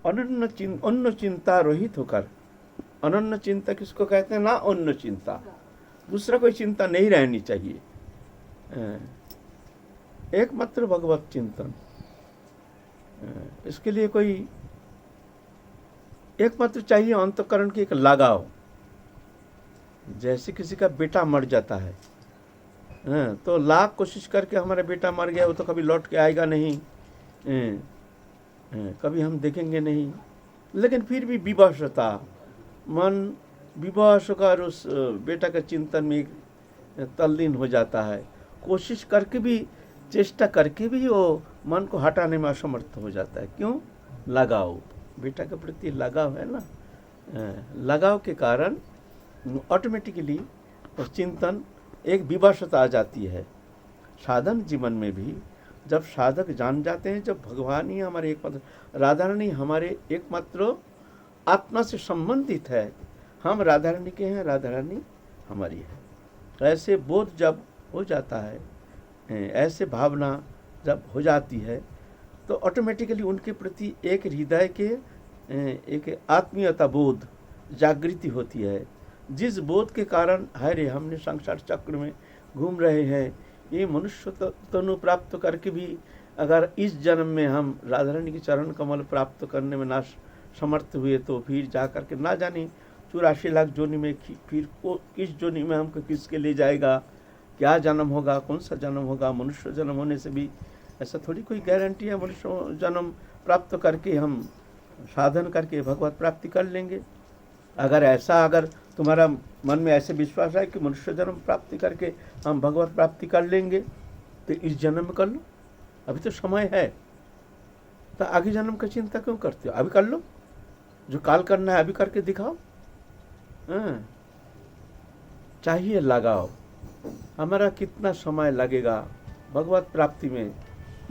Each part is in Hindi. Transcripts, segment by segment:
अन्य चिंता रहित होकर, अनन्य चिंता किसको कहते हैं ना, अन्य चिंता, दूसरा कोई चिंता नहीं रहनी चाहिए, एकमात्र भगवत चिंतन। इसके लिए कोई एकमात्र चाहिए अंतःकरण की एक लगाव। जैसे किसी का बेटा मर जाता है, तो लाख कोशिश करके हमारा बेटा मर गया, वो तो कभी लौट के आएगा नहीं, कभी हम देखेंगे नहीं, लेकिन फिर भी विवशता, मन विवश होकर उस बेटा के चिंतन में तल्लीन हो जाता है। कोशिश करके भी, चेष्टा करके भी वो मन को हटाने में असमर्थ हो जाता है। क्यों? लगाव, बेटा के प्रति लगाव है ना, लगाव के कारण ऑटोमेटिकली उस चिंतन एक विवशता आ जाती है। साधन जीवन में भी जब साधक जान जाते हैं, जब भगवान ही हमारे एकमात्र, राधा रानी हमारे एकमात्र आत्मा से संबंधित है, हम राधा रानी के हैं, राधा रानी हमारी है, ऐसे बोध जब हो जाता है, ऐसे भावना जब हो जाती है, तो ऑटोमेटिकली उनके प्रति एक हृदय के एक आत्मीयता बोध जागृति होती है, जिस बोध के कारण हरे हमने संसार चक्र में घूम रहे हैं, ये मनुष्य तनु प्राप्त करके भी अगर इस जन्म में हम राधा रानी के चरण कमल प्राप्त करने में ना समर्थ हुए, तो फिर जा कर के ना जाने 84 लाख जोनी में फिर किस जोनी में हमको किसके ले जाएगा, क्या जन्म होगा, कौन सा जन्म होगा। मनुष्य जन्म होने से भी ऐसा थोड़ी कोई गारंटी है मनुष्य जन्म प्राप्त करके हम साधन करके भगवत प्राप्ति कर लेंगे। अगर तुम्हारा मन में ऐसे विश्वास है कि मनुष्य जन्म प्राप्ति करके हम भगवत प्राप्ति कर लेंगे, तो इस जन्म में कर लो, अभी तो समय है, तो आगे जन्म की चिंता क्यों करते हो? अभी कर लो, जो काल करना है अभी करके दिखाओ। चाहिए लगाओ। हमारा कितना समय लगेगा भगवत प्राप्ति में,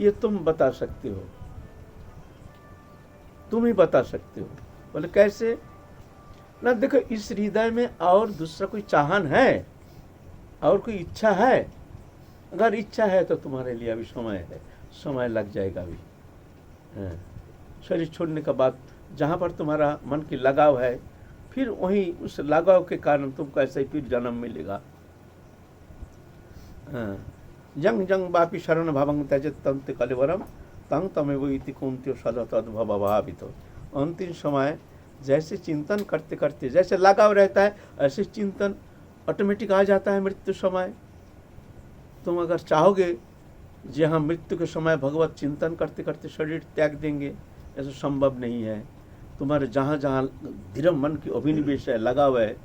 ये तुम बता सकते हो, तुम ही बता सकते हो। बोले कैसे? ना देखो, इस हृदय में और दूसरा कोई चाहन है और कोई इच्छा है? अगर इच्छा है तो तुम्हारे लिए अभी समय है, समय लग जाएगा अभी। शरीर छोड़ने के बाद जहाँ पर तुम्हारा मन की लगाव है, फिर वहीं उस लगाव के कारण तुमको ऐसे ही फिर जन्म मिलेगा। जंग जंग बापी शरण भावंग त्यजत तंत कलेवरम तंग तमेव इति कुंत्यो सदा तद्भव भावितो। अंतिम समय जैसे चिंतन करते करते जैसे लगाव रहता है, ऐसे चिंतन ऑटोमेटिक आ जाता है मृत्यु समय। तुम अगर चाहोगे जी हाँ मृत्यु के समय भगवत चिंतन करते करते शरीर त्याग देंगे, ऐसा संभव नहीं है। तुम्हारे जहाँ जहाँ दृढ़ मन की अभिनिवेश है, लगाव है,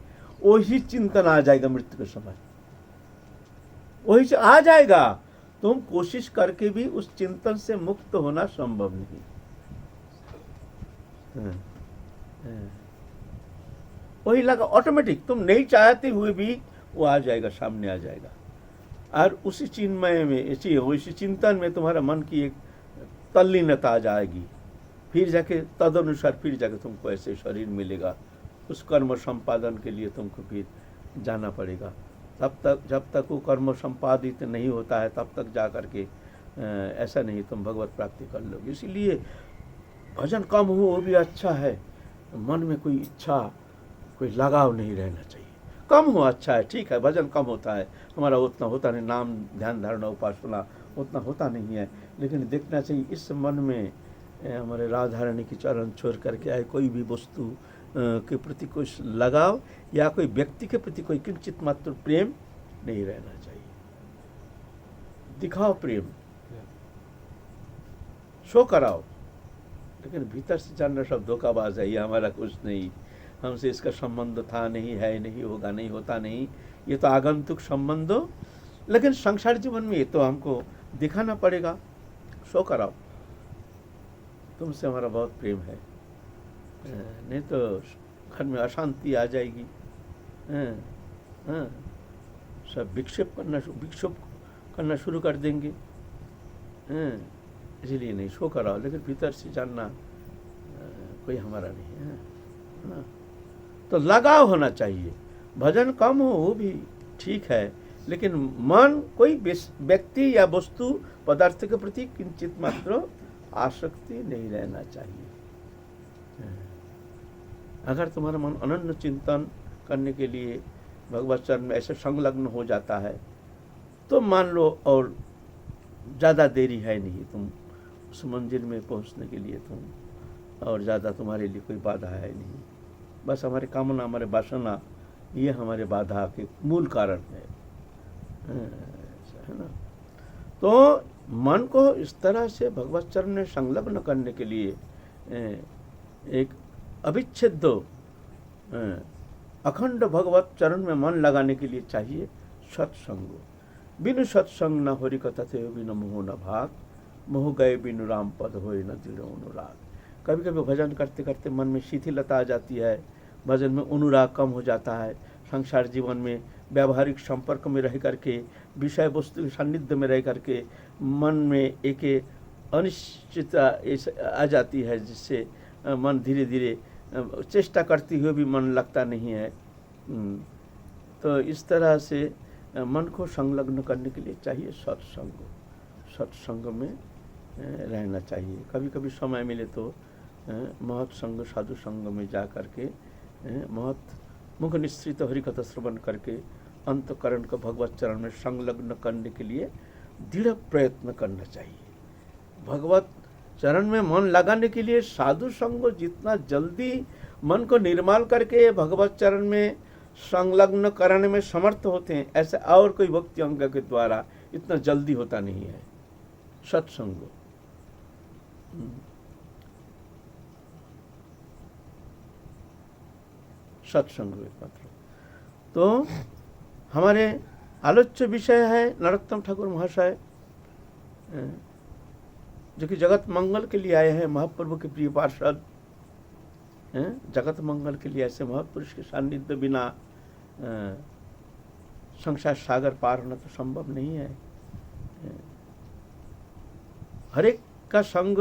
वही चिंतन आ जाएगा मृत्यु के समय, वही से आ जाएगा। तुम कोशिश करके भी उस चिंतन से मुक्त होना संभव नहीं। वही लगा ऑटोमेटिक, तुम नहीं चाहते हुए भी वो आ जाएगा, सामने आ जाएगा। और उसी चिन्मय में, उसी चिंतन में तुम्हारा मन की एक तल्लीनता आ जाएगी। फिर जाके तदनुसार फिर जाके तुमको ऐसे शरीर मिलेगा। उस कर्म संपादन के लिए तुमको फिर जाना पड़ेगा। तब तक जब तक वो कर्म संपादित नहीं होता है, तब तक जा कर के ऐसा नहीं तुम भगवत प्राप्ति कर लोगे। इसीलिए भजन कम हो वो भी अच्छा है, मन में कोई इच्छा, कोई लगाव नहीं रहना चाहिए। कम हो अच्छा है, ठीक है, भजन कम होता है, हमारा उतना होता नहीं, नाम ध्यान धारणा उपासना उतना होता नहीं है, लेकिन देखना चाहिए इस मन में हमारे राधा रानी की चरण छोड़ करके आए कोई भी वस्तु के प्रति कोई लगाव या कोई व्यक्ति के प्रति कोई किंचित मात्र प्रेम नहीं रहना चाहिए। दिखाओ प्रेम, शो कराओ, लेकिन भीतर से जानना सब धोखाबाज है, ये हमारा कुछ नहीं, हमसे इसका संबंध था नहीं, है नहीं, होगा नहीं, होता नहीं, ये तो आगंतुक संबंध हो। लेकिन संसार जीवन में ये तो हमको दिखाना पड़ेगा। शो कराओ तुमसे हमारा बहुत प्रेम है, नहीं तो घर में अशांति आ जाएगी। सब विक्षेप करना शुरू कर देंगे। इसलिए नहीं, शो कराओ, लेकिन भीतर से जानना कोई हमारा नहीं है। तो लगाव होना चाहिए। भजन कम हो वो भी ठीक है, लेकिन मन कोई व्यक्ति या वस्तु पदार्थ के प्रति किंचित मात्र आसक्ति नहीं रहना चाहिए। अगर तुम्हारा मन अनन्य चिंतन करने के लिए भगवत चरण में ऐसे संलग्न हो जाता है तो मान लो और ज़्यादा देरी है नहीं, तुम उस मंजिल में पहुंचने के लिए तुम और ज़्यादा तुम्हारे लिए कोई बाधा है नहीं। बस हमारे कामना, हमारे वासना, ये हमारे बाधा के मूल कारण है ना। तो मन को इस तरह से भगवत चरण में संलग्न करने के लिए एक अविच्छेद अखंड भगवत चरण में मन लगाने के लिए चाहिए सत्संग। बिनु सत्संग न होरी कथा थे बिनु मोह न भाग, मोह गए बिनु राम पद होए न दृढ़ अनुराग। कभी कभी भजन करते करते मन में शिथिलता आ जाती है, भजन में अनुराग कम हो जाता है, संसार जीवन में व्यावहारिक संपर्क में रह करके, विषय वस्तु के सान्निध्य में रह करके मन में एक अनिश्चितता आ जाती है, जिससे मन धीरे धीरे चेष्टा करते हुए भी मन लगता नहीं है। तो इस तरह से मन को संलग्न करने के लिए चाहिए सत्संग। सत्संग में रहना चाहिए। कभी कभी समय मिले तो महत संग, साधु संग में जा करके महत मुख निश्चित हरिकथा श्रवण करके अंतकरण को भगवत चरण में संलग्न करने के लिए दृढ़ प्रयत्न करना चाहिए। भगवत चरण में मन लगाने के लिए साधु संग जितना जल्दी मन को निर्मल करके भगवत चरण में संलग्न कराने में समर्थ होते हैं, ऐसे और कोई भक्ति अंग के द्वारा इतना जल्दी होता नहीं है। सत्संग सत्संग एकमात्र। तो हमारे आलोच्य विषय है नरोत्तम ठाकुर महाशय, जो कि जगत मंगल के लिए आए हैं, महाप्रभु के प्रिय पार्षद। जगत मंगल के लिए ऐसे महापुरुष के सान्निध्य बिना संसार सागर पार होना तो संभव नहीं है। हर एक का संग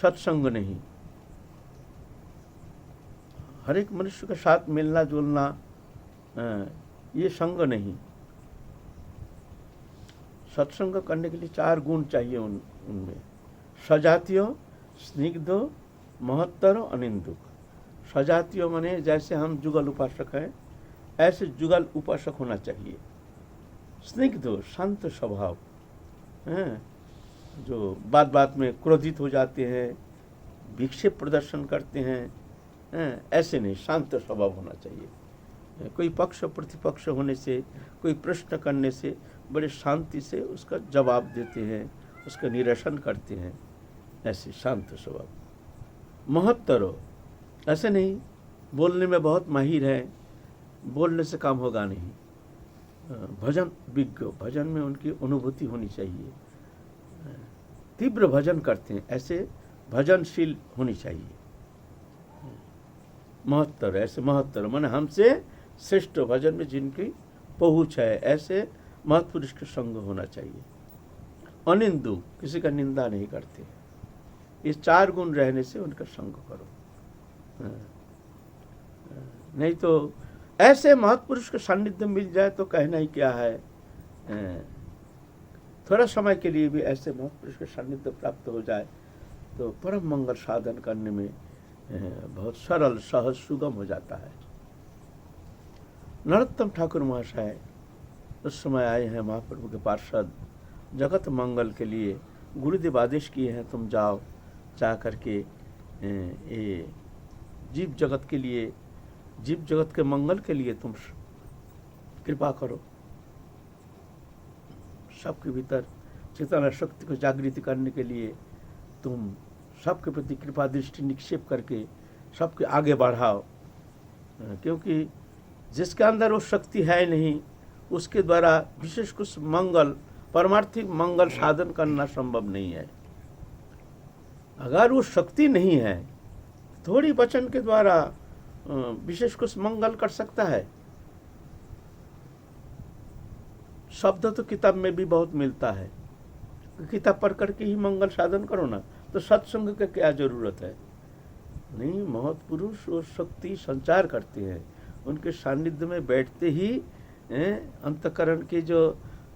सत्संग नहीं, हर एक मनुष्य के साथ मिलना जुलना ये संग नहीं। सत्संग करने के लिए 4 गुण चाहिए उनमें। सजातीय, स्निग्ध, महत्तर, अनिंदुक। सजातीय माने जैसे हम जुगल उपासक हैं ऐसे जुगल उपासक होना चाहिए। स्निग्ध, शांत स्वभाव, जो बात बात में क्रोधित हो जाते हैं, विक्षेप प्रदर्शन करते हैं, ऐसे नहीं, शांत स्वभाव होना चाहिए। कोई पक्ष प्रतिपक्ष होने से, कोई प्रश्न करने से बड़े शांति से उसका जवाब देते हैं, उसका निरसन करते हैं, ऐसे शांत स्वभाव। महत्तरो, ऐसे नहीं बोलने में बहुत माहिर है, बोलने से काम होगा नहीं। भजन विज्ञ, भजन में उनकी अनुभूति होनी चाहिए। तीव्र भजन करते हैं, ऐसे भजनशील होनी चाहिए। महत्तर, ऐसे महत्तर माने हमसे श्रेष्ठ, भजन में जिनकी पहुँच है, ऐसे महत्पुरुष के संग होना चाहिए। अनिंदु, किसी का निंदा नहीं करते। ये 4 गुण रहने से उनका संग करो। नहीं तो ऐसे महत्पुरुष के सान्निध्य मिल जाए तो कहना ही क्या है। थोड़ा समय के लिए भी ऐसे महत्पुरुष के सान्निध्य प्राप्त हो जाए तो परम मंगल साधन करने में बहुत सरल, सहज, सुगम हो जाता है। नरोत्तम ठाकुर महाशय उस समय आए हैं महाप्रभु के पार्षद, जगत मंगल के लिए गुरुदेव आदेश किए हैं, तुम जाओ, जा करके ये जीव जगत के लिए, जीव जगत के मंगल के लिए तुम कृपा करो। सबके भीतर चेतना शक्ति को जागृति करने के लिए तुम सबके प्रति कृपा दृष्टि निक्षेप करके सबके आगे बढ़ाओ, क्योंकि जिसके अंदर वो शक्ति है नहीं उसके द्वारा विशेष कुछ मंगल, परमार्थिक मंगल साधन करना संभव नहीं है। अगर वो शक्ति नहीं है, थोड़ी वचन के द्वारा विशेष कुछ मंगल कर सकता है। शब्द तो किताब में भी बहुत मिलता है, किताब पढ़ करके ही मंगल साधन करो ना, तो सत्संग की क्या जरूरत है। नहीं, महत पुरुष और शक्ति संचार करते हैं, उनके सानिध्य में बैठते ही अंतकरण के जो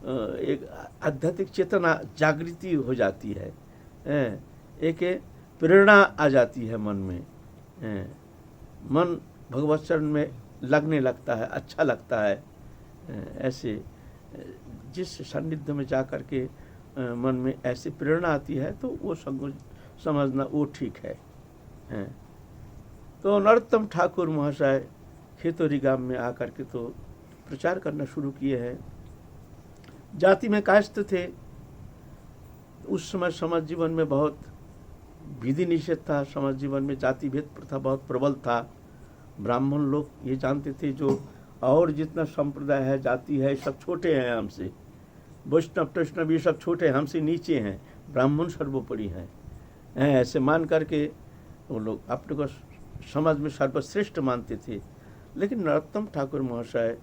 एक आध्यात्मिक चेतना जागृति हो जाती है। एक प्रेरणा आ जाती है मन में, मन भगवत चरण में लगने लगता है, अच्छा लगता है। ऐसे जिस सानिध्य में जा कर के मन में ऐसी प्रेरणा आती है तो वो समझना वो ठीक है। तो नरोत्तम ठाकुर महाशय खेतौरी गांव में आकर के तो प्रचार करना शुरू किए हैं। जाति में कायस्थ थे। उस समय समाज जीवन में बहुत विधि निषेध था, समाज जीवन में जाति भेद प्रथा बहुत प्रबल था। ब्राह्मण लोग ये जानते थे जो और जितना संप्रदाय है, जाति है, सब छोटे हैं हमसे, वैष्णव वैष्णव ये सब छोटे हमसे नीचे हैं, ब्राह्मण सर्वोपरि हैं। ऐसे मान करके वो लोग अपने को समाज में सर्वश्रेष्ठ मानते थे। लेकिन नरोत्तम ठाकुर महाशय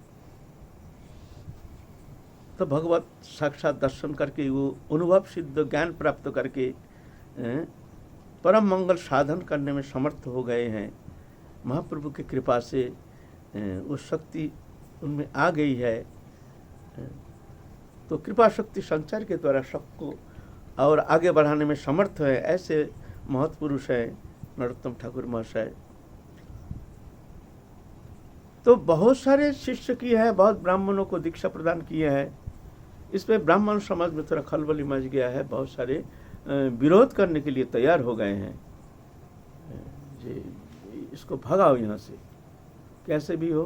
तो भगवत साक्षात दर्शन करके, वो अनुभव सिद्ध ज्ञान प्राप्त करके परम मंगल साधन करने में समर्थ हो गए हैं। महाप्रभु की कृपा से वो शक्ति उनमें आ गई है। तो कृपा शक्ति संचार के द्वारा सबको और आगे बढ़ाने में समर्थ है। ऐसे महत् पुरुष हैं नरोत्तम ठाकुर महाशय। तो बहुत सारे शिष्य किए हैं, बहुत ब्राह्मणों को दीक्षा प्रदान किए हैं। इस पे ब्राह्मण समाज में थोड़ा खलबली मच गया है, बहुत सारे विरोध करने के लिए तैयार हो गए हैं। जी, इसको भगाओ यहाँ से, कैसे भी हो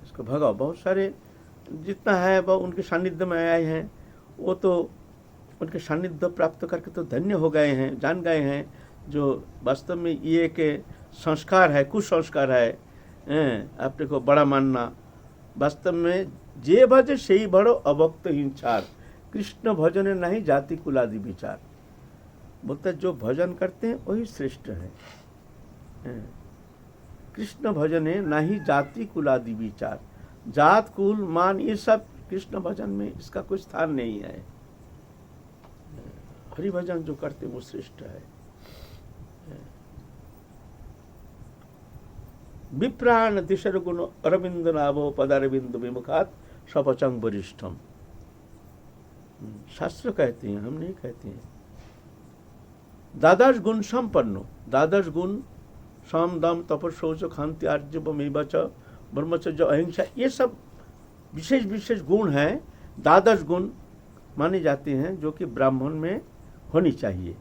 इसको भगाओ। बहुत सारे जितना है वह उनके सानिध्य में आए हैं, वो तो उनके सानिध्य प्राप्त करके तो धन्य हो गए हैं, जान गए हैं जो वास्तव में ये एक संस्कार है, कुसंस्कार है अपने को बड़ा मानना। वास्तव में जे भज से ही बड़ो अभक्त हिंसार, कृष्ण भजन नहीं जाति कुलादि विचार। बोलता जो भजन करते हैं वही श्रेष्ठ है। कृष्ण भजने नहीं जाति कुलादि विचार, जात कुल मान ये सब कृष्ण भजन में इसका कोई स्थान नहीं है। हरि भजन जो करते वो श्रेष्ठ है। विप्राण दिशर गुण अरविंद नाभो पदारविंद विमुखात सपचंग वरिष्ठम। शास्त्र कहते हैं, हम नहीं कहते हैं। द्वादश गुण संपन्नो, द्वादश गुण साम दाम तप शौच खांति आर्जवमेवच ब्रह्मचर्य अहिंसा, ये सब विशेष विशेष गुण हैं। द्वादश गुण माने जाते हैं जो कि ब्राह्मण में होनी चाहिए।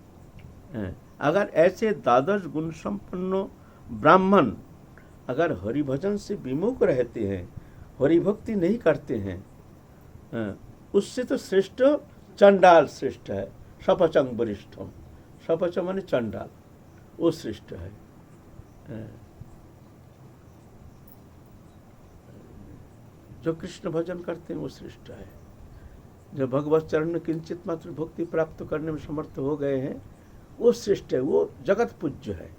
अगर ऐसे द्वादश गुण संपन्न ब्राह्मण अगर हरिभजन से विमुख रहते हैं, हरिभक्ति नहीं करते हैं, उससे तो श्रेष्ठ चंडाल श्रेष्ठ है। सपचंग वरिष्ठम, सपच माने चंडाल, वो श्रेष्ठ है। जो कृष्ण भजन करते हैं वो श्रेष्ठ है। जो भगवत चरण में किंचित मात्र भक्ति प्राप्त करने में समर्थ हो गए हैं वो श्रेष्ठ है, वो जगत पूज्य है।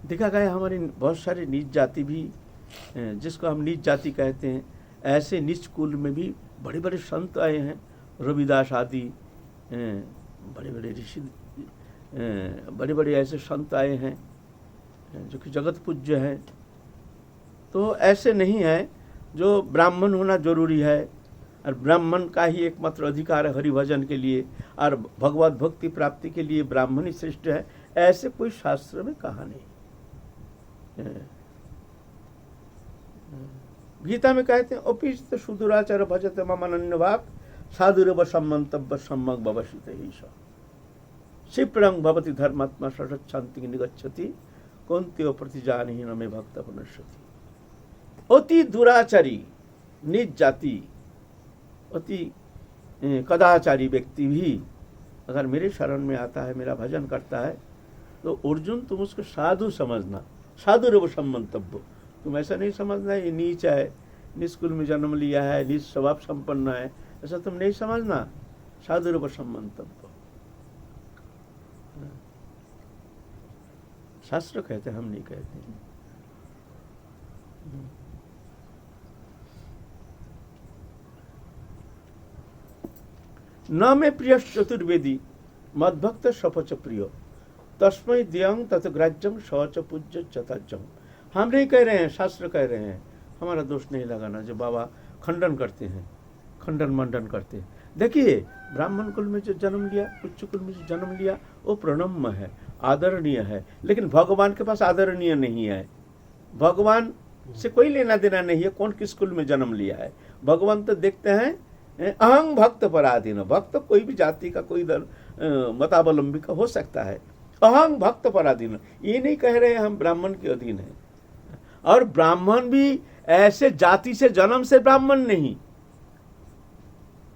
देखा गया हमारी बहुत सारी नीच जाति भी, जिसको हम नीच जाति कहते हैं, ऐसे नीच कुल में भी बड़े बड़े संत आए हैं। रविदास आदि बड़े बड़े ऋषि, बड़े बड़े ऐसे संत आए हैं जो कि जगत पूज्य हैं। तो ऐसे नहीं है जो ब्राह्मण होना जरूरी है और ब्राह्मण का ही एकमात्र अधिकार है हरिभजन के लिए और भगवत भक्ति प्राप्ति के लिए ब्राह्मण ही श्रेष्ठ है, ऐसे कोई शास्त्र में कहा नहीं। गीता में कहते हैं अपिस्त सुदुराचार भजते मम अनन्य भाव साधुरव सम्मंतव्य सम्मक भवसित ही शिप्रंग भवति धर्मात्मा सशत शांति निगच्छति कौन्त्यो प्रतिजानी न मे भक्त पुनश्यति। अति दुराचारी नीच जाति, अति कदाचारी व्यक्ति भी अगर मेरे शरण में आता है, मेरा भजन करता है, तो अर्जुन तुम उसको साधु समझना। साधु रव सम्मंतव्य, तुम ऐसा नहीं समझना ये नीच है, निष्कुल में जन्म लिया है, नीच स्वभाव संपन्न है, ऐसा तुम नहीं समझना। साधु रव सम्मंतव्य शास्त्र कहते हैं, हम नहीं कहते। न में प्रिय चतुर्वेदी मद्भक्त सपच प्रिय तस्मै दियंग तथ ग्राज्यम सच पूज्य चतज्जम। हम नहीं कह रहे हैं, शास्त्र कह रहे हैं। हमारा दोष नहीं लगाना जो बाबा खंडन करते हैं। खंडन मंडन करते हैं। देखिए, ब्राह्मण कुल में जो जन्म लिया, उच्च कुल में जो जन्म लिया, वो प्रणम्य है, आदरणीय है, लेकिन भगवान के पास आदरणीय नहीं है। भगवान से कोई लेना देना नहीं है कौन किस कुल में जन्म लिया है। भगवान तो देखते हैं अहं भक्त पराधीन। भक्त कोई भी जाति का, कोई मतावलंबी का हो सकता है। अहं भक्त पराधीन, ये नहीं कह रहे हम ब्राह्मण के अधीन है। और ब्राह्मण भी ऐसे जाति से, जन्म से ब्राह्मण नहीं।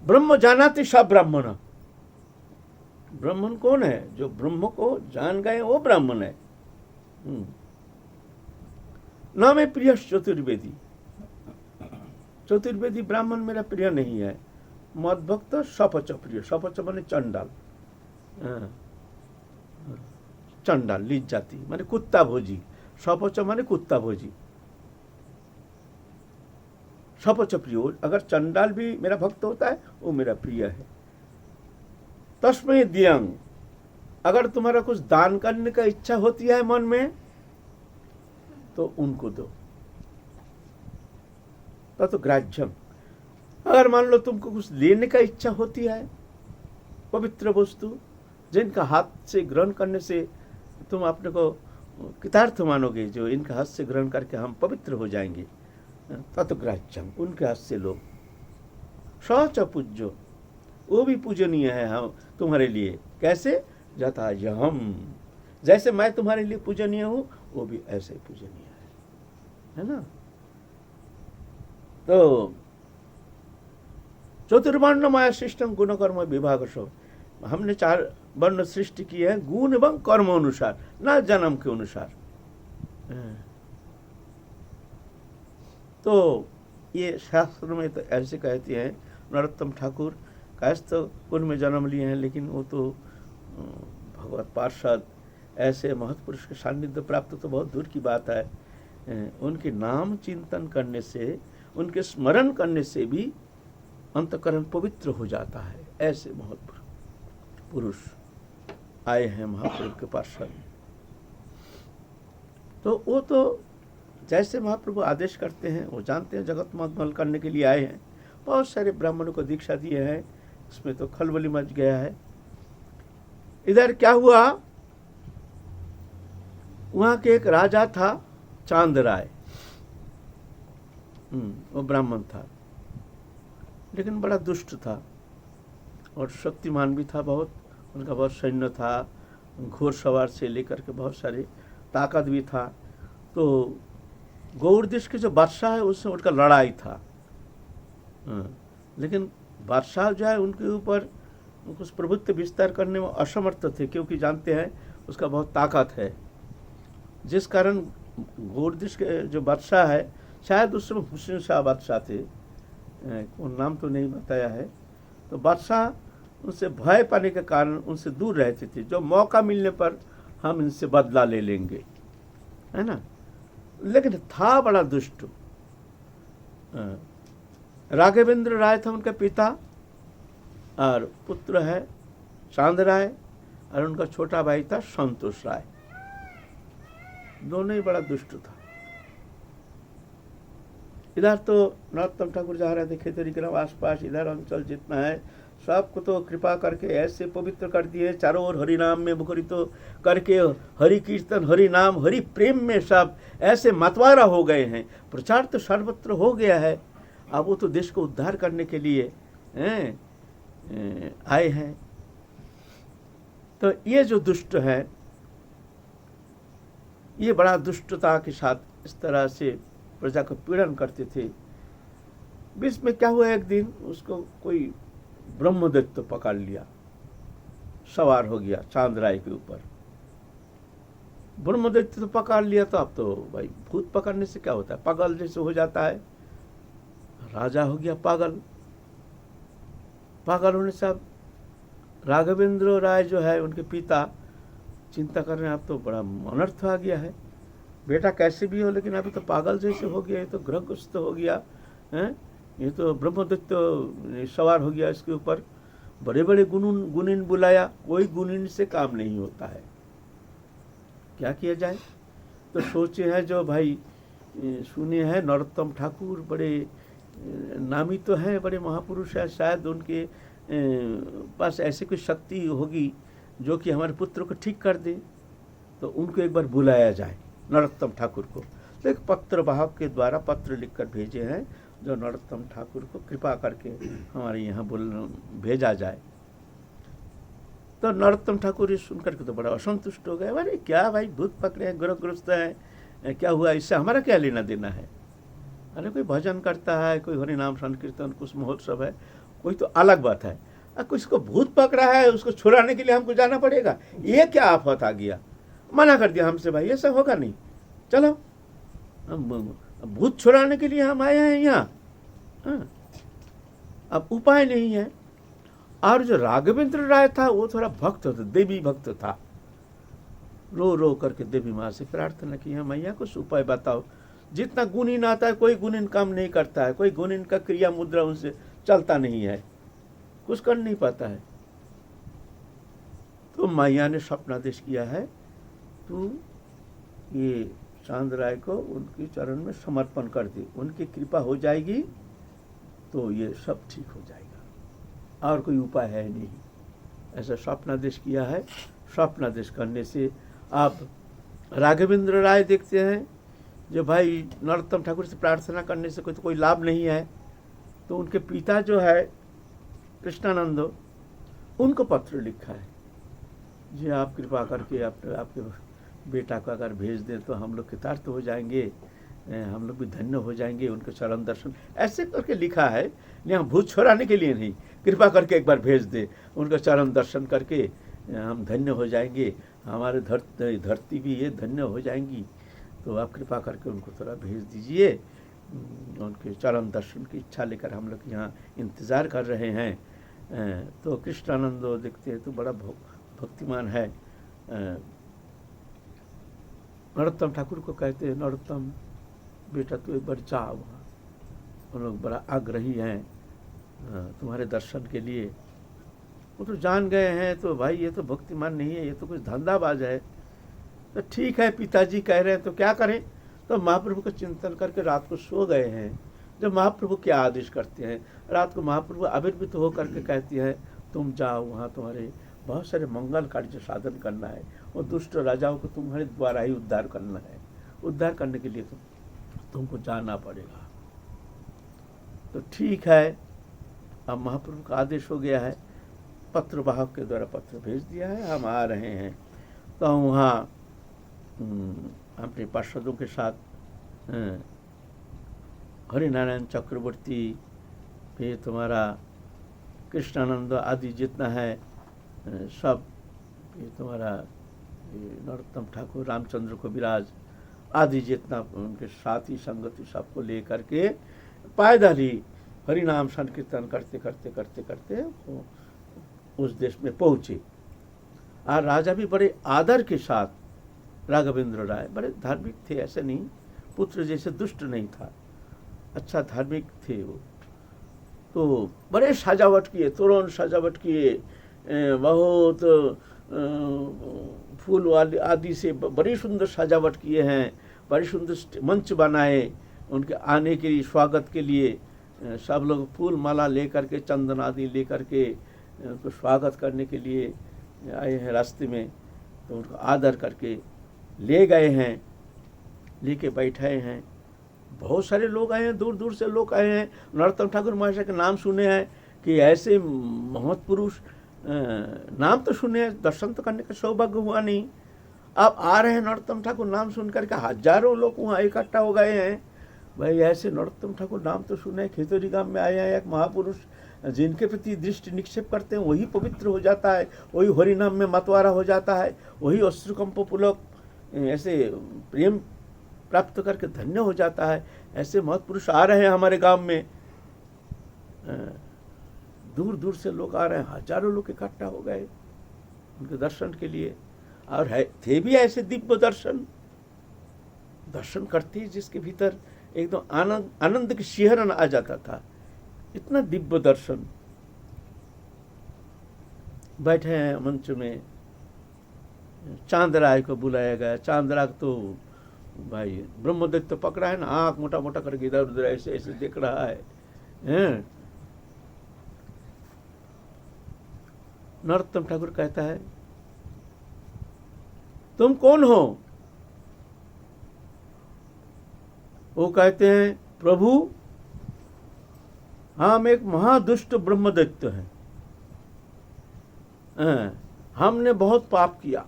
ब्रह्म जानाति स ब्राह्मण। ब्राह्मण कौन है? जो ब्रह्म को जान गए वो ब्राह्मण है। न मैं प्रिय चतुर्वेदी। चतुर्वेदी ब्राह्मण मेरा प्रिय नहीं है। मदभक्त सपच प्रिय। सपच माने चंडाल। चंडाल लीच जाति माने कुत्ता भोजी। सपच माने कुत्ता भोजी। सपच प्रिय। अगर चंडाल भी मेरा भक्त होता है वो मेरा प्रिय है। तस्मै दियंग। अगर तुम्हारा कुछ दान करने का इच्छा होती है मन में तो उनको दो। तो ग्राह्यम। अगर मान लो तुमको कुछ लेने का इच्छा होती है, पवित्र वस्तु जिनका हाथ से ग्रहण करने से तुम अपने को कृतार्थ मानोगे, जो इनका हाथ से ग्रहण करके हम पवित्र हो जाएंगे, तत् ग्राह्यम। उनके हाथ से लो। सच पूज्यो। वो भी पूजनीय है हम तुम्हारे लिए। कैसे? यथा यहम। जैसे मैं तुम्हारे लिए पूजनीय हूं, वो भी ऐसे पूजनीय है ना। तो चतुर्वर्ण माया सिस्टम गुण कर्म विभाग सो। हमने 4 वर्ण सृष्टि किए हैं गुण एवं कर्म अनुसार, ना जन्म के अनुसार। तो ये शास्त्र में तो ऐसे कहते हैं। नरोत्तम ठाकुर कायस्थ कुल में जन्म लिए हैं, लेकिन वो तो भगवत पार्षद ऐसे महत्पुरुष के सान्निध्य प्राप्त तो बहुत दूर की बात है। उनके नाम चिंतन करने से, उनके स्मरण करने से भी अंतकरण पवित्र हो जाता है। ऐसे महत्पुरुष आए हैं महाप्रभु के पार्षद। तो वो तो जैसे महाप्रभु आदेश करते हैं, वो जानते हैं जगत मंगल करने के लिए आए हैं। बहुत सारे ब्राह्मणों को दीक्षा दिए हैं, इसमें तो खलबली मच गया है। इधर क्या हुआ, वहां के एक राजा था चांद राय। वो ब्राह्मण था, लेकिन बड़ा दुष्ट था और शक्तिमान भी था बहुत। उनका बहुत सैन्य था, घोड़सवार से लेकर के बहुत सारे ताकत भी था। तो गौड़ देश के जो बादशाह है उससे उनका लड़ाई था। लेकिन बादशाह जो है उनके ऊपर कुछ प्रभुत्व विस्तार करने में असमर्थ थे, क्योंकि जानते हैं उसका बहुत ताकत है। जिस कारण गौड़ देश के जो बादशाह है, शायद उस समय हुसैन शाह बादशाह थे, उन नाम तो नहीं बताया है। तो बादशाह उनसे भय पाने के कारण उनसे दूर रहते थे। जो मौका मिलने पर हम इनसे बदला ले लेंगे, है ना। लेकिन था बड़ा दुष्ट। राघवेंद्र राय था उनका पिता, और पुत्र है चांद राय, और उनका छोटा भाई था संतोष राय। दोनों ही बड़ा दुष्ट था। इधर तो नरोत्तम ठाकुर जहाँ रहते खेतरी ग्राम आसपास, इधर अंचल जितना है सबको तो कृपा करके ऐसे पवित्र कर दिए। चारों ओर हरि नाम में मुखरित तो करके हरि कीर्तन, हरि नाम, हरि प्रेम में सब ऐसे मतवारा हो गए हैं। प्रचार तो सर्वत्र हो गया है। अब वो तो देश को उद्धार करने के लिए आए हैं। तो ये जो दुष्ट है, ये बड़ा दुष्टता के साथ इस तरह से प्रजा को पीड़न करते थे। बीच में क्या हुआ, एक दिन उसको कोई ब्रह्मदैत्य पकड़ लिया, सवार हो गया चांद राय के ऊपर। ब्रह्मदैत्य तो पकड़ लिया, तो अब तो भाई भूत पकड़ने से क्या होता है, पागल जैसे हो जाता है। राजा हो गया पागल। पागल होने से अब राघवेंद्र राय जो है उनके पिता चिंता कर रहे हैं, अब तो बड़ा अनर्थ आ गया है। बेटा कैसे भी हो, लेकिन अभी तो पागल जैसे हो गया, ये तो ग्रहग्रस्त हो गया है, ये तो ब्रह्मदत्त सवार हो गया इसके ऊपर। बड़े बड़े गुणिन बुलाया, कोई गुणिन से काम नहीं होता है। क्या किया जाए? तो सोचे हैं जो भाई सुने हैं नरोत्तम ठाकुर बड़े नामी तो हैं, बड़े महापुरुष है, शायद उनके पास ऐसी कोई शक्ति होगी जो कि हमारे पुत्र को ठीक कर दे, तो उनको एक बार बुलाया जाए, नरोत्तम ठाकुर को। तो एक पत्र वाहक के द्वारा पत्र लिखकर भेजे हैं, जो नरोत्तम ठाकुर को कृपा करके हमारे यहाँ भेजा जाए। तो नरोत्तम ठाकुर ये सुनकर के तो बड़ा असंतुष्ट हो गए। अरे क्या भाई, भूत पकड़े हैं, ग्रस्त हैं, क्या हुआ, इससे हमारा क्या लेना देना है? अरे कोई भजन करता है, कोई हरि नाम संकीर्तन, कुछ महोत्सव है, कोई तो अलग बात है। कुछ को भूत पकड़ा है, उसको छुड़ाने के लिए हमको जाना पड़ेगा, ये क्या आफत आ गया? मना कर दिया हमसे, भाई ऐसा होगा नहीं, चलो भूत छुड़ाने के लिए हम आए हैं यहाँ। अब उपाय नहीं है। और जो राघवेंद्र राय था वो थोड़ा भक्त था, देवी भक्त था। रो रो करके देवी माँ से प्रार्थना की, है मैया कुछ उपाय बताओ। जितना गुणीन आता है, कोई गुणीन काम नहीं करता है, कोई गुणीन का क्रिया मुद्रा उनसे चलता नहीं है, कुछ कर नहीं पाता है। तो मैया ने स्वप्नादेश किया है, तू ये चांद राय को उनके चरण में समर्पण कर दे, उनकी कृपा हो जाएगी तो ये सब ठीक हो जाएगा, और कोई उपाय है नहीं। ऐसा स्वप्नादेश किया है। स्वप्नादेश करने से आप राघवेंद्र राय देखते हैं, जो भाई नरोत्तम ठाकुर से प्रार्थना करने से कोई लाभ नहीं है, तो उनके पिता जो है कृष्णानंद, उनको पत्र लिखा है, जी आप कृपा करके आपके बेटा को अगर भेज दें तो हम लोग कृतार्थ हो जाएंगे, हम लोग भी धन्य हो जाएंगे, उनके चरण दर्शन, ऐसे करके लिखा है। यहाँ भूत छोड़ाने के लिए नहीं, कृपा करके एक बार भेज दे, उनका चरण दर्शन करके हम धन्य हो जाएंगे, हमारे धरती भी ये धन्य हो जाएंगी, तो आप कृपा करके उनको थोड़ा भेज दीजिए। उनके चरण दर्शन की इच्छा लेकर हम लोग यहाँ इंतज़ार कर रहे हैं। तो कृष्णानंद देखते हैं तो बड़ा भक्तिमान है। नरोत्तम ठाकुर को कहते हैं, नरोत्तम बेटा तू एक बार जा वहाँ, उन लोग बड़ा आग्रही हैं तुम्हारे दर्शन के लिए। वो तो जान गए हैं, तो भाई ये तो भक्तिमान नहीं है, ये तो कुछ धंधाबाज है। तो ठीक है, पिताजी कह रहे हैं तो क्या करें। तो महाप्रभु का चिंतन करके रात को सो गए हैं। जब महाप्रभु क्या आदेश करते हैं, रात को महाप्रभु आविर्भूत तो होकर के कहती है, तुम जाओ वहाँ, तुम्हारे बहुत सारे मंगल कार्य साधन करना है, और दुष्ट राजाओं को तुम्हारे द्वारा ही उद्धार करना है, उद्धार करने के लिए तुमको जाना पड़ेगा। तो ठीक है, अब महाप्रभु का आदेश हो गया है, पत्र वाहक के द्वारा पत्र भेज दिया है, हम आ रहे हैं। तो हम वहाँ अपने पार्षदों के साथ हरिनारायण चक्रवर्ती, फिर तुम्हारा कृष्णानंद आदि जितना है सब, ये तुम्हारा नरोत्तम ठाकुर, रामचंद्र कविराज आदि जितना उनके साथी संगति सबको ले करके पैदल ही हरिनाम संकीर्तन करते करते करते करते उस देश में पहुँचे। और राजा भी बड़े आदर के साथ, राघवेंद्र राय बड़े धार्मिक थे, ऐसे नहीं पुत्र जैसे दुष्ट नहीं था, अच्छा धार्मिक थे वो। तो बड़े सजावट किए, तोरण सजावट किए, बहुत फूल वाले आदि से बड़ी सुंदर सजावट किए हैं, बड़ी सुंदर मंच बनाए उनके आने के लिए, स्वागत के लिए। सब लोग फूल माला लेकर के, चंदन आदि लेकर के उनको स्वागत करने के लिए आए हैं रास्ते में। तो उनको आदर करके ले गए हैं, लेके बैठाए हैं। बहुत सारे लोग आए हैं, दूर दूर से लोग आए हैं। नरोत्तम ठाकुर महाशय के नाम सुने हैं कि ऐसे महत पुरुष, नाम तो सुने, दर्शन तो करने का सौभाग्य हुआ नहीं। अब आ रहे हैं नरोत्तम ठाकुर, नाम सुन करके हजारों लोग वहाँ इकट्ठा हो गए हैं। भाई ऐसे नरोत्तम ठाकुर नाम तो सुने, खेतोरी गांव में आए हैं एक महापुरुष, जिनके प्रति दृष्टि निक्षेप करते हैं वही पवित्र हो जाता है, वही हरिनाम में मतवारा हो जाता है, वही अश्रुकंपपूर्वक ऐसे प्रेम प्राप्त करके धन्य हो जाता है। ऐसे महत्पुरुष आ रहे हैं हमारे गांव में, दूर दूर से लोग आ रहे हैं, हजारों लोग इकट्ठा हो गए उनके दर्शन के लिए। और थे भी ऐसे दिव्य दर्शन, दर्शन करते ही जिसके भीतर एकदम आनंद की शिहरण आ जाता था, इतना दिव्य दर्शन। बैठे हैं मंच में, चांद राय को बुलाया गया। चांद राय तो भाई ब्रह्मदेव तो पकड़ा है ना, आँख मोटा मोटा करके इधर उधर ऐसे ऐसे देख रहा है। हैं। नरोत्तम ठाकुर कहता है, तुम कौन हो? वो कहते हैं, प्रभु हम एक महादुष्ट ब्रह्मदैत्य हैं, हमने बहुत पाप किया,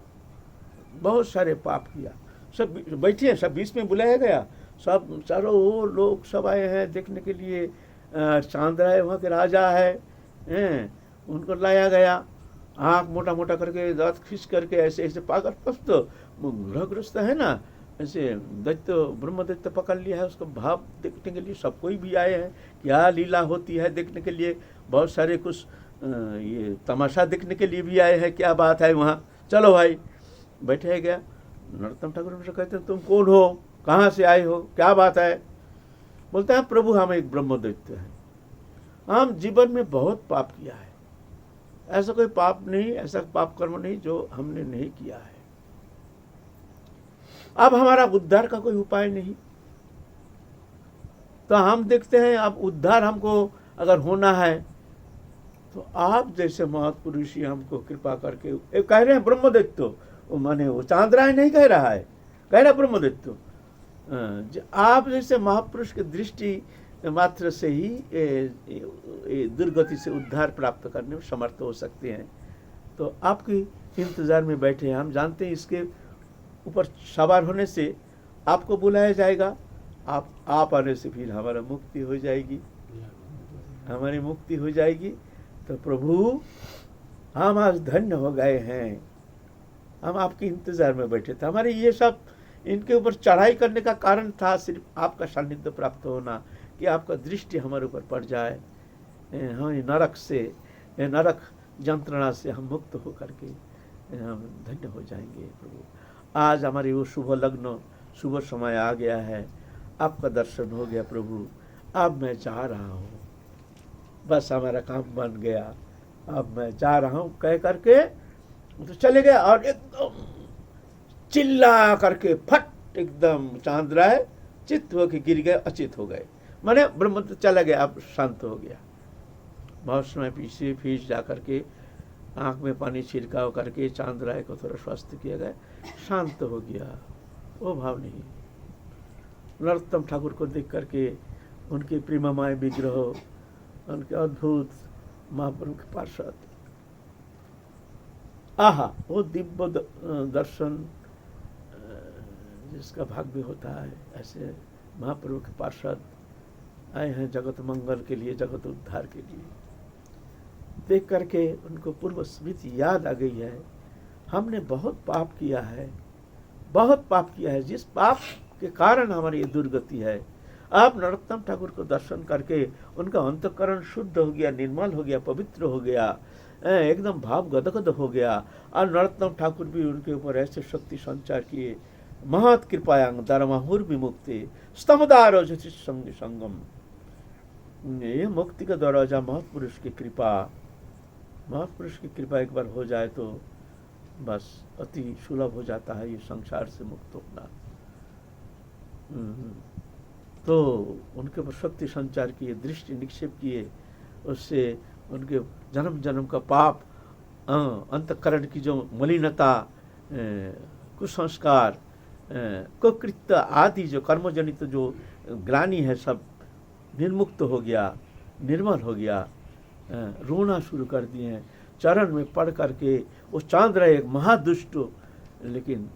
बहुत सारे पाप किया। सब बैठे हैं, सब बीच में बुलाया गया, सब चारों वो लोग सब आए हैं देखने के लिए। चांद्राय वहाँ के राजा है, उनको लाया गया, आँख मोटा मोटा करके, दांत खींच करके, ऐसे ऐसे पागल पस्त ग्रहग्रस्त है ना, ऐसे दैत्य ब्रह्मदैत्य पकड़ लिया है। उसको भाव देखने के लिए सब कोई भी आए हैं, क्या लीला होती है देखने के लिए। बहुत सारे कुछ ये तमाशा देखने के लिए भी आए हैं, क्या बात है वहाँ, चलो भाई बैठे गया। नरोत्तम ठाकुर से कहते हैं, तुम कौन हो, कहाँ से आए हो, क्या बात है? बोलते हैं, प्रभु हम एक ब्रह्मदैत्य हैं, हम जीवन में बहुत पाप किया है, ऐसा कोई पाप नहीं, ऐसा पाप कर्म नहीं जो हमने नहीं किया है। अब हमारा उद्धार का कोई उपाय नहीं, तो हम देखते हैं अब उद्धार हमको अगर होना है तो आप जैसे महापुरुष ही हमको कृपा करके, कह रहे हैं ब्रह्मदैत्य, वो माने वो चांद्राय नहीं कह रहा है, कह रहा ब्रह्मदैत्य। आप जैसे महापुरुष की दृष्टि मात्र से ही दुर्गति से उद्धार प्राप्त करने में समर्थ हो सकते हैं। तो आपकी इंतजार में बैठे हैं, हम जानते हैं इसके ऊपर सवार होने से आपको बुलाया जाएगा, आप आने से फिर हमारा मुक्ति हो जाएगी, हमारी मुक्ति हो जाएगी। तो प्रभु हम आज धन्य हो गए हैं, हम आपके इंतजार में बैठे थे। हमारे ये सब इनके ऊपर चढ़ाई करने का कारण था सिर्फ आपका सानिध्य प्राप्त होना, कि आपका दृष्टि हमारे ऊपर पड़ जाए, हम नरक से, नरक यंत्रणा से हम मुक्त हो करके हम धन्य हो जाएंगे। प्रभु आज हमारी वो शुभ लग्न, शुभ समय आ गया है, आपका दर्शन हो गया प्रभु, अब मैं जा रहा हूँ, बस हमारा काम बन गया, अब मैं जा रहा हूँ कह करके तो चले गए। और एकदम चिल्ला करके फट एकदम चांद्राय चित्त हो के गिर गए, अचित हो गए, माने ब्रह्म चला गया, अब शांत हो गया। बहुत समय पीछे फिर जा करके आँख में पानी छिड़काव करके चांद्राय को थोड़ा स्वस्थ किया गया, शांत हो गया, वो भाव नहीं। नरोत्तम ठाकुर को देख करके उनके प्रेममय विग्रह, उनके अद्भुत महाप्रभु के पार्षद, आहा वो दिव्य दर्शन जिसका भाग्य होता है, ऐसे महाप्रभु के पार्षद आए हैं जगत मंगल के लिए, जगत उद्धार के लिए। देख करके उनको पूर्व स्मृति याद आ गई है, हमने बहुत पाप किया है, बहुत पाप किया है, जिस पाप के कारण हमारी ये दुर्गति है। आप नरोत्तम ठाकुर को दर्शन करके उनका अंतःकरण शुद्ध हो गया, निर्मल हो गया, पवित्र हो गया, एकदम भाव गदगद हो गया। और नरोत्तम ठाकुर भी उनके ऊपर ऐसे शक्ति संचार किए, महत कृपायांग दरमाहुर विमुक्ति स्तमदार संग संगम। ये मुक्ति का दरवाजा महापुरुष की कृपा, महापुरुष की कृपा एक बार हो जाए तो बस अति सुलभ हो जाता है ये संसार से मुक्त होना। तो उनके ऊपर शक्ति संचार किए, दृष्टि निक्षेप किए, उससे उनके जन्म जन्म का पाप, अंतःकरण की जो मलिनता, कुसंस्कार, कुकृत्य आदि जो कर्मजनित जो ग्लानि है सब निर्मुक्त हो गया, निर्मल हो गया। रोना शुरू कर दिए हैं चरण में पड़ करके। वो चांद्राय एक महादुष्ट लेकिन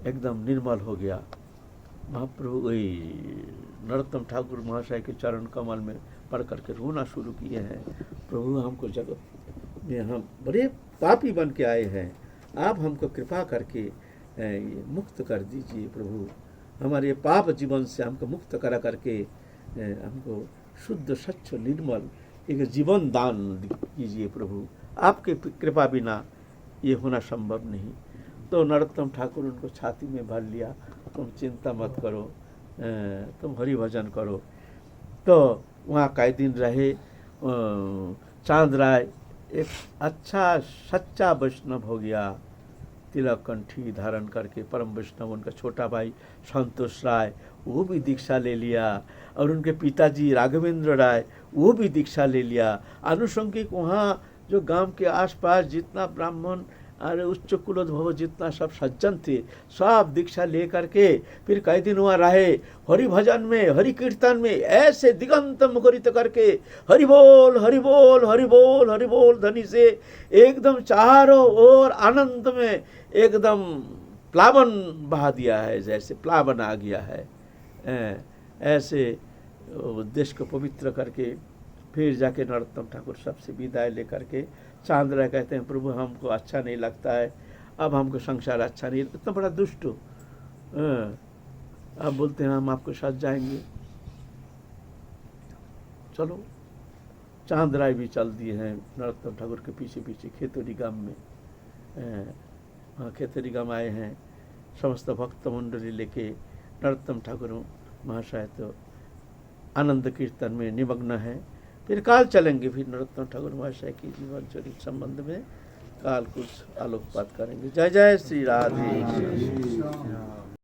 एकदम निर्मल हो गया। महाप्रभु नरोत्तम ठाकुर महाशय के चरण कमल में पढ़ करके रोना शुरू किए हैं, प्रभु हमको जगत में हम बड़े पापी बन के आए हैं, आप हमको कृपा करके ये मुक्त कर दीजिए प्रभु, हमारे पाप जीवन से हमको मुक्त करा करके हमको शुद्ध स्वच्छ निर्मल एक जीवन दान कीजिए प्रभु, आपके कृपा बिना ये होना संभव नहीं। तो नरोत्तम ठाकुर उनको छाती में भर लिया, तुम चिंता मत करो, तुम हरि भजन करो। तो वहाँ कई दिन रहे। चांद्राय एक अच्छा सच्चा वैष्णव हो गया, तिलक कंठी धारण करके परम वैष्णव, उनका छोटा भाई संतोष राय वो भी दीक्षा ले लिया, और उनके पिताजी राघवेंद्र राय वो भी दीक्षा ले लिया। आनुषंगिक वहाँ जो गांव के आसपास जितना ब्राह्मण अरे उच्च कुलोद्भव जितना सब सज्जन थे, सब दीक्षा ले करके फिर कई दिन वहाँ रहे, हरि भजन में हरि कीर्तन में ऐसे दिगंत मुखरित करके हरि बोल हरि बोल हरि बोल हरि बोल ध्वनि से एकदम चारों ओर आनंद में एकदम प्लावन बहा दिया है, जैसे प्लावन आ गया है। ऐसे देश को पवित्र करके फिर जाके नरोत्तम ठाकुर सबसे विदाई लेकर के चांद्रा कहते हैं, प्रभु हमको अच्छा नहीं लगता है, अब हमको संसार अच्छा नहीं, इतना बड़ा दुष्ट हो। अब बोलते हैं हम आपको साथ जाएंगे, चलो। चांद्राय भी चल दिए हैं नरोत्तम ठाकुर के पीछे पीछे खेतरी गांव में। वहाँ खेतरी गांव आए हैं समस्त भक्त मंडली लेके। नरोत्तम ठाकुर महाशय तो आनंद कीर्तन में निमग्न है। फिर काल चलेंगे, फिर नरोत्तम ठाकुर महाशय की जीवन चरित्र संबंध में काल कुछ आलोकपात करेंगे। जय जय श्री राधे।